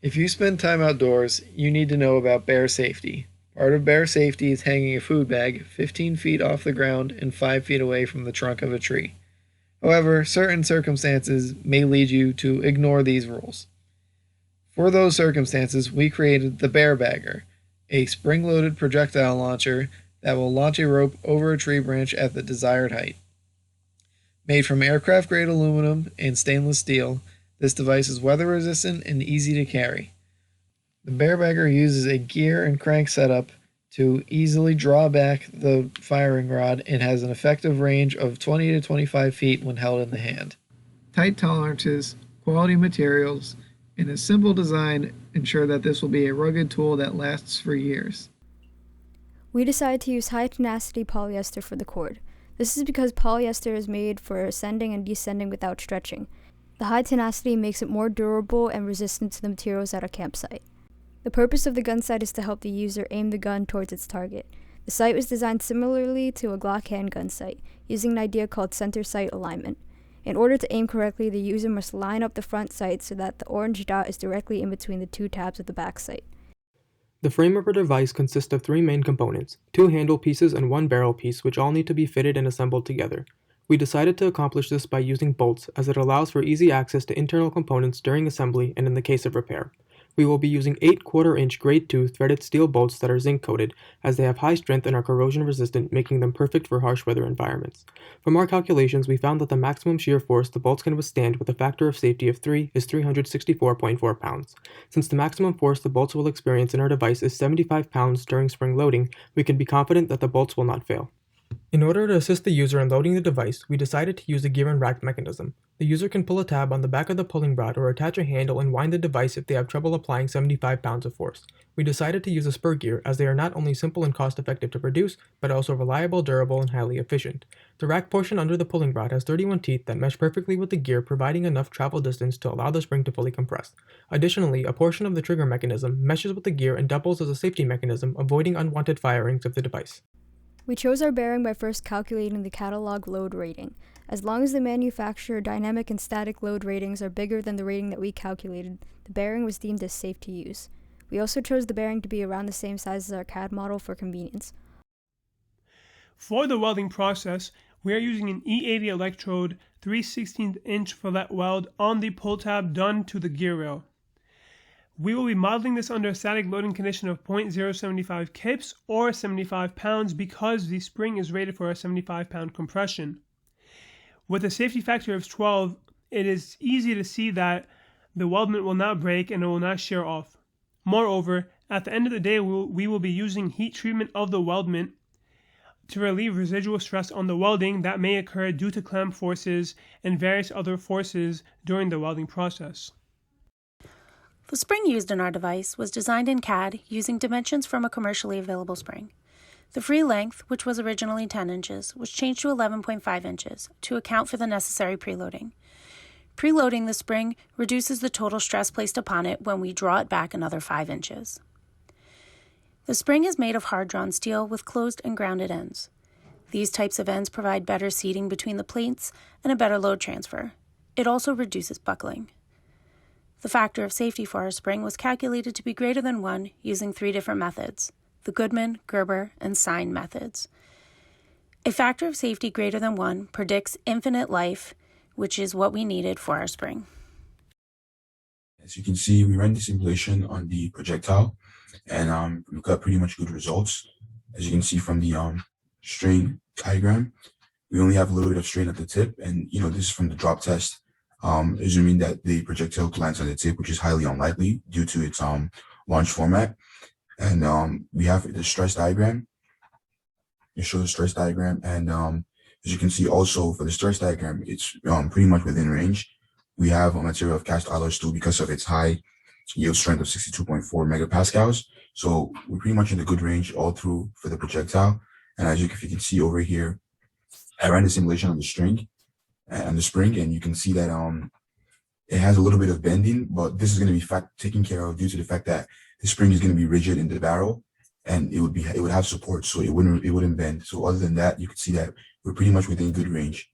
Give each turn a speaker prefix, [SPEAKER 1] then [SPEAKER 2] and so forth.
[SPEAKER 1] If you spend time outdoors, you need to know about bear safety. Part of bear safety is hanging a food bag 15 feet off the ground and 5 feet away from the trunk of a tree. However, certain circumstances may lead you to ignore these rules. For those circumstances, we created the Bear Bagger, a spring-loaded projectile launcher that will launch a rope over a tree branch at the desired height. Made from aircraft-grade aluminum and stainless steel, this device is weather-resistant and easy to carry. The Bear Bagger uses a gear and crank setup to easily draw back the firing rod and has an effective range of 20 to 25 feet when held in the hand. Tight tolerances, quality materials, and a simple design ensure that this will be a rugged tool that lasts for years.
[SPEAKER 2] We decided to use high-tenacity polyester for the cord. This is because polyester is made for ascending and descending without stretching. The high tenacity makes it more durable and resistant to the materials at our campsite. The purpose of the gun sight is to help the user aim the gun towards its target. The sight was designed similarly to a Glock handgun sight, using an idea called center sight alignment. In order to aim correctly, the user must line up the front sight so that the orange dot is directly in between the two tabs of the back sight.
[SPEAKER 3] The frame of our device consists of 3 main components, 2 handle pieces and 1 barrel piece, which all need to be fitted and assembled together. We decided to accomplish this by using bolts, as it allows for easy access to internal components during assembly and in the case of repair. We will be using 8 1/4-inch grade 2 threaded steel bolts that are zinc coated, as they have high strength and are corrosion resistant, making them perfect for harsh weather environments. From our calculations, we found that the maximum shear force the bolts can withstand with a factor of safety of 3 is 364.4 pounds. Since the maximum force the bolts will experience in our device is 75 pounds during spring loading, we can be confident that the bolts will not fail. In order to assist the user in loading the device, we decided to use a gear and rack mechanism. The user can pull a tab on the back of the pulling rod or attach a handle and wind the device if they have trouble applying 75 pounds of force. We decided to use a spur gear as they are not only simple and cost-effective to produce, but also reliable, durable, and highly efficient. The rack portion under the pulling rod has 31 teeth that mesh perfectly with the gear, providing enough travel distance to allow the spring to fully compress. Additionally, a portion of the trigger mechanism meshes with the gear and doubles as a safety mechanism, avoiding unwanted firings of the device.
[SPEAKER 2] We chose our bearing by first calculating the catalog load rating. As long as the manufacturer dynamic and static load ratings are bigger than the rating that we calculated, the bearing was deemed as safe to use. We also chose the bearing to be around the same size as our CAD model for convenience.
[SPEAKER 4] For the welding process, we are using an E80 electrode 3/16" fillet weld on the pull tab done to the gear rail. We will be modeling this under a static loading condition of 0.075 kips or 75 pounds because the spring is rated for a 75-pound compression. With a safety factor of 12, it is easy to see that the weldment will not break and it will not shear off. Moreover, at the end of the day, we will be using heat treatment of the weldment to relieve residual stress on the welding that may occur due to clamp forces and various other forces during the welding process.
[SPEAKER 5] The spring used in our device was designed in CAD using dimensions from a commercially available spring. The free length, which was originally 10 inches, was changed to 11.5 inches to account for the necessary preloading. Preloading the spring reduces the total stress placed upon it when we draw it back another 5 inches. The spring is made of hard-drawn steel with closed and grounded ends. These types of ends provide better seating between the plates and a better load transfer. It also reduces buckling. The factor of safety for our spring was calculated to be greater than 1 using 3 different methods, the Goodman, Gerber, and Sine methods. A factor of safety greater than 1 predicts infinite life, which is what we needed for our spring.
[SPEAKER 6] As you can see, we ran the simulation on the projectile, and we got pretty much good results. As you can see from the strain diagram, we only have a little bit of strain at the tip, and this is from the drop test. Assuming that the projectile lands on the tip, which is highly unlikely due to its launch format. And we have the stress diagram. It shows the stress diagram, and as you can see also for the stress diagram, it's pretty much within range. We have a material of cast alloy steel because of its high yield strength of 62.4 megapascals. So we're pretty much in the good range all through for the projectile. And if you can see over here, I ran the simulation on the string and the spring, and you can see that it has a little bit of bending, but this is going to be taken care of due to the fact that the spring is going to be rigid in the barrel, and it would have support, so it wouldn't bend. So other than that, you can see that we're pretty much within good range.